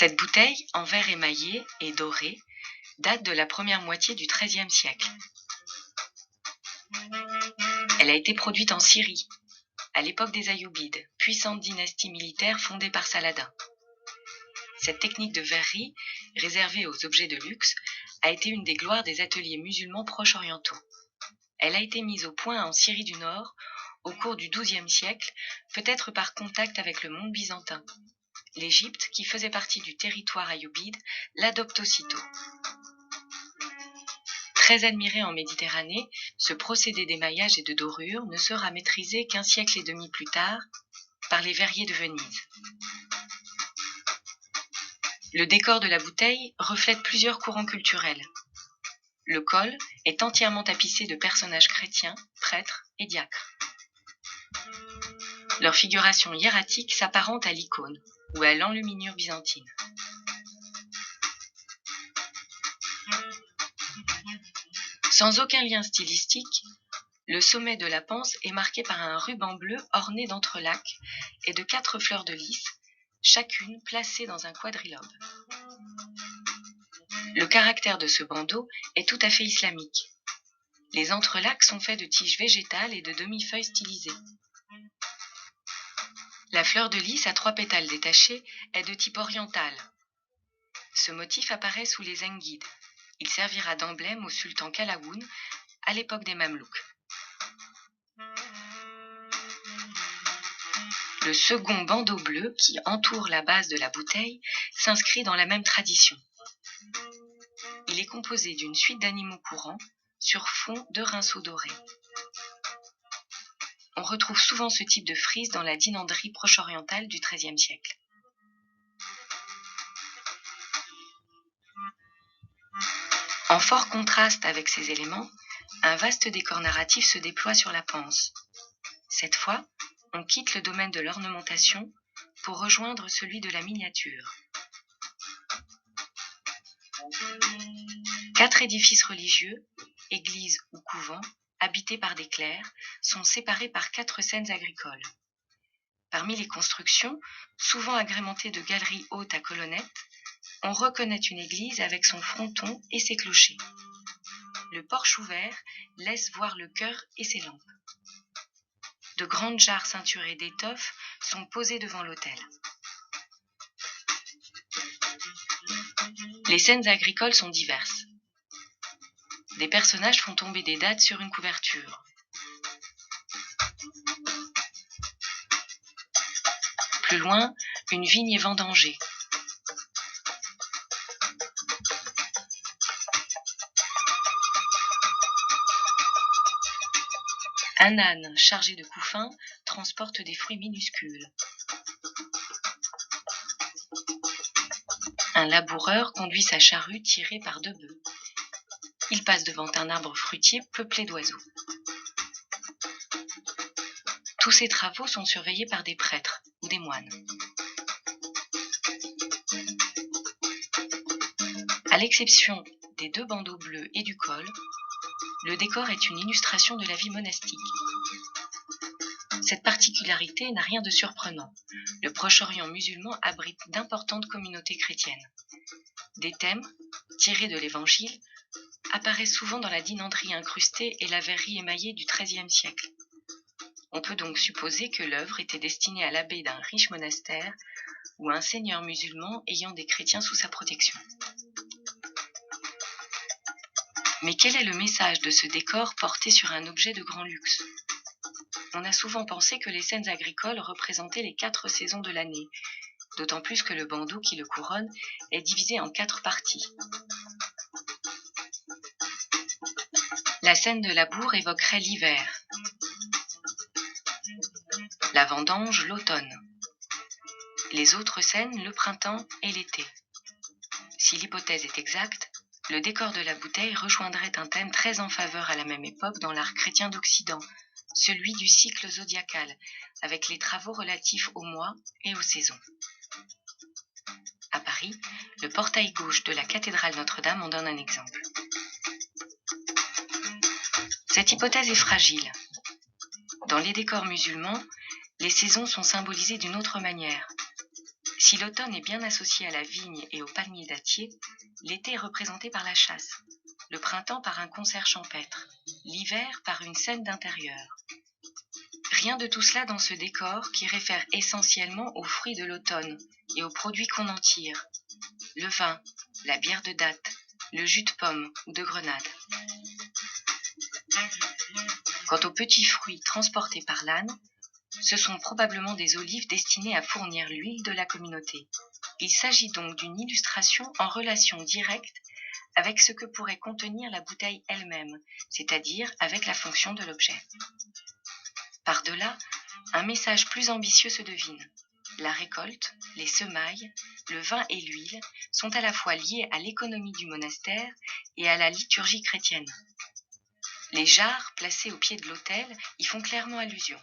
Cette bouteille, en verre émaillé et doré, date de la première moitié du XIIIe siècle. Elle a été produite en Syrie, à l'époque des Ayyoubides, puissante dynastie militaire fondée par Saladin. Cette technique de verrerie, réservée aux objets de luxe, a été une des gloires des ateliers musulmans proche-orientaux. Elle a été mise au point en Syrie du Nord au cours du XIIe siècle, peut-être par contact avec le monde byzantin. L'Égypte, qui faisait partie du territoire ayyoubide, l'adopte aussitôt. Très admiré en Méditerranée, ce procédé d'émaillage et de dorure ne sera maîtrisé qu'un siècle et demi plus tard par les verriers de Venise. Le décor de la bouteille reflète plusieurs courants culturels. Le col est entièrement tapissé de personnages chrétiens, prêtres et diacres. Leur figuration hiératique s'apparente à l'icône ou à l'enluminure byzantine. Sans aucun lien stylistique, le sommet de la panse est marqué par un ruban bleu orné d'entrelacs et de 4 fleurs de lys, chacune placée dans un quadrilobe. Le caractère de ce bandeau est tout à fait islamique. Les entrelacs sont faits de tiges végétales et de demi-feuilles stylisées. La fleur de lys à 3 pétales détachés est de type oriental. Ce motif apparaît sous les Zengides. Il servira d'emblème au sultan Kalaoun à l'époque des Mamelouks. Le second bandeau bleu qui entoure la base de la bouteille s'inscrit dans la même tradition. Il est composé d'une suite d'animaux courants sur fond de rinceaux dorés. On retrouve souvent ce type de frise dans la dinanderie proche-orientale du XIIIe siècle. En fort contraste avec ces éléments, un vaste décor narratif se déploie sur la panse. Cette fois, on quitte le domaine de l'ornementation pour rejoindre celui de la miniature. 4 édifices religieux, églises ou couvents, habités par des clercs, sont séparés par 4 scènes agricoles. Parmi les constructions, souvent agrémentées de galeries hautes à colonnettes, on reconnaît une église avec son fronton et ses clochers. Le porche ouvert laisse voir le chœur et ses lampes. De grandes jarres ceinturées d'étoffes sont posées devant l'autel. Les scènes agricoles sont diverses. Des personnages font tomber des dattes sur une couverture. Plus loin, une vigne est vendangée. Un âne chargé de couffins transporte des fruits minuscules. Un laboureur conduit sa charrue tirée par 2 bœufs. Il passe devant un arbre fruitier peuplé d'oiseaux. Tous ces travaux sont surveillés par des prêtres ou des moines. À l'exception des 2 bandeaux bleus et du col, le décor est une illustration de la vie monastique. Cette particularité n'a rien de surprenant. Le Proche-Orient musulman abrite d'importantes communautés chrétiennes. Des thèmes, tirés de l'Évangile, apparaissent souvent dans la dinanderie incrustée et la verrerie émaillée du XIIIe siècle. On peut donc supposer que l'œuvre était destinée à l'abbé d'un riche monastère ou à un seigneur musulman ayant des chrétiens sous sa protection. Mais quel est le message de ce décor porté sur un objet de grand luxe ? On a souvent pensé que les scènes agricoles représentaient les 4 saisons de l'année, d'autant plus que le bandeau qui le couronne est divisé en 4 parties. La scène de labour évoquerait l'hiver, la vendange l'automne, les autres scènes le printemps et l'été. Si l'hypothèse est exacte, le décor de la bouteille rejoindrait un thème très en faveur à la même époque dans l'art chrétien d'Occident, celui du cycle zodiacal, avec les travaux relatifs aux mois et aux saisons. À Paris, le portail gauche de la cathédrale Notre-Dame en donne un exemple. Cette hypothèse est fragile. Dans les décors musulmans, les saisons sont symbolisées d'une autre manière. Si l'automne est bien associé à la vigne et au palmier dattier, l'été est représenté par la chasse, le printemps par un concert champêtre, l'hiver par une scène d'intérieur. Rien de tout cela dans ce décor qui réfère essentiellement aux fruits de l'automne et aux produits qu'on en tire. Le vin, la bière de date, le jus de pomme ou de grenade. Quant aux petits fruits transportés par l'âne, ce sont probablement des olives destinées à fournir l'huile de la communauté. Il s'agit donc d'une illustration en relation directe avec ce que pourrait contenir la bouteille elle-même, c'est-à-dire avec la fonction de l'objet. Par-delà, un message plus ambitieux se devine. La récolte, les semailles, le vin et l'huile sont à la fois liés à l'économie du monastère et à la liturgie chrétienne. Les jarres placées au pied de l'autel y font clairement allusion.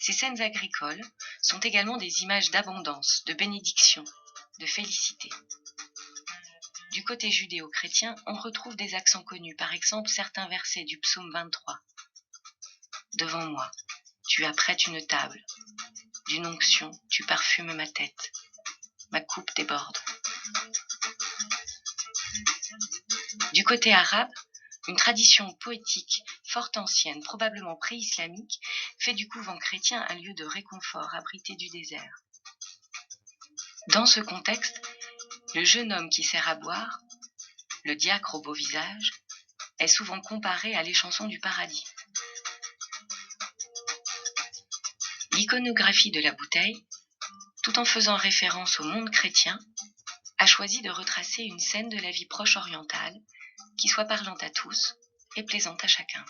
Ces scènes agricoles sont également des images d'abondance, de bénédiction, de félicité. Du côté judéo-chrétien, on retrouve des accents connus, par exemple certains versets du psaume 23. Devant moi, tu apprêtes une table. D'une onction, tu parfumes ma tête. Ma coupe déborde. Du côté arabe, une tradition poétique fort ancienne, probablement pré-islamique, fait du couvent chrétien un lieu de réconfort abrité du désert. Dans ce contexte, le jeune homme qui sert à boire, le diacre au beau visage, est souvent comparé à l'échanson du paradis. L'iconographie de la bouteille, tout en faisant référence au monde chrétien, a choisi de retracer une scène de la vie proche orientale qui soit parlante à tous et plaisante à chacun.